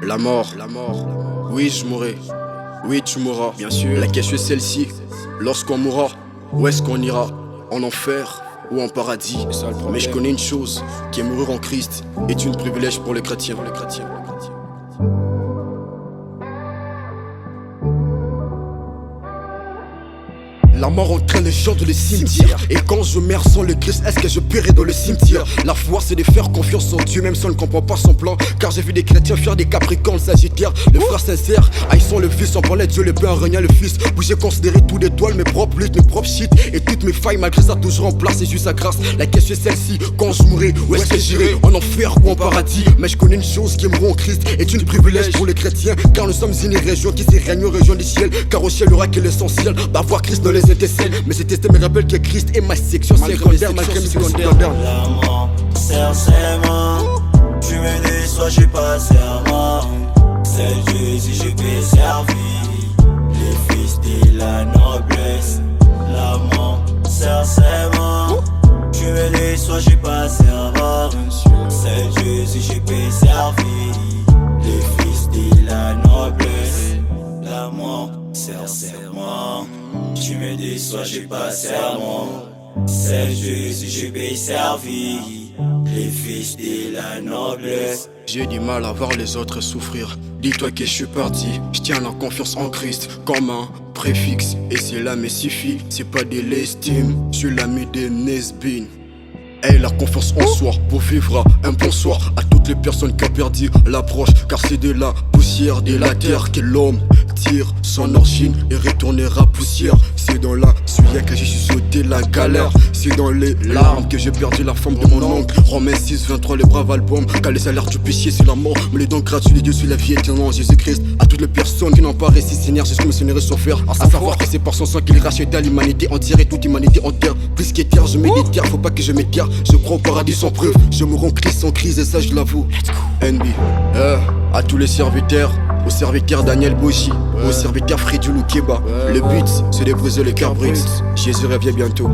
La mort, oui je mourrai, oui tu mourras, bien sûr. La question est celle-ci, lorsqu'on mourra, où est-ce qu'on ira? En enfer ou en paradis? Mais je connais une chose, qui est mourir en Christ est un privilège pour les chrétiens. La mort entraîne les gens dans le cimetière. Et quand je meurs sans le Christ, est-ce que je paierai dans le cimetière? La foi c'est de faire confiance en Dieu même si on ne comprend pas son plan. Car j'ai vu des chrétiens faire des capricornes sagittaires. Le frère sincère, haïssant le fils, on parlait Dieu le père, régna le fils. Où j'ai considéré tout d'étoiles, mes propres luttes, mes propres shit. Et toutes mes failles, malgré ça toujours en place, c'est juste sa grâce. La question est celle-ci, quand je mourrai, où est-ce que j'irai? En enfer ou en paradis? Mais je connais une chose, qui est mourir en Christ est une privilège pour les chrétiens. Car nous sommes une région qui s'est régnée aux régions du ciel. Car au ciel il y aura que l'essentiel, d'avoir Christ dans les étincelles. Mais cet instinct me rappelle que Christ est ma section secondaire, malgré mes secondaires. La mort serre ses mains. Tu me déçois, j'ai pas serment. C'est Jésus, j'ai pu servir. Les fils de la noblesse. La mort serre ses mains. Tu me déçois, j'ai pas serment. C'est Jésus, j'ai pu servir. Les fils de la noblesse. La mort serre ses mains. Tu me déçois, j'ai pas serment. C'est Jésus, j'ai pu servir. Les fils de la noblesse. J'ai du mal à voir les autres souffrir. Dis-toi que je suis parti, je tiens la confiance en Christ comme un préfixe. Et cela me suffit, c'est pas de l'estime. Je suis l'ami de Nesbin. Et la confiance en soi pour vivre un bonsoir à toutes les personnes qui ont perdu l'approche. Car c'est de la poussière de la terre que l'homme tire son origine et retournera poussière. C'est dans la suie que j'ai sauté la galère. C'est dans les larmes que j'ai perdu la forme de mon oncle. Romains 6, 23, le brave album. Car les salaires du péché c'est la mort, mais les dons gratuits les dieux sur la vie éternelle en Jésus-Christ. À toutes les personnes qui n'ont pas réussi Seigneur, c'est ce que missionnaires sont faire. À savoir que c'est par son sang qu'il rachète à l'humanité entière et toute humanité en terre. Plus qu'éterre, je m'édite, faut pas que je m'éterre. Je crois au paradis sans preuve, je mourrai en Christ sans crise et ça je l'avoue. NB, à tous les serviteurs, au serviteur Daniel Boshi, au serviteur Freddy Loukeba. Le but c'est de briser le cœur Brix. Jésus revient bientôt.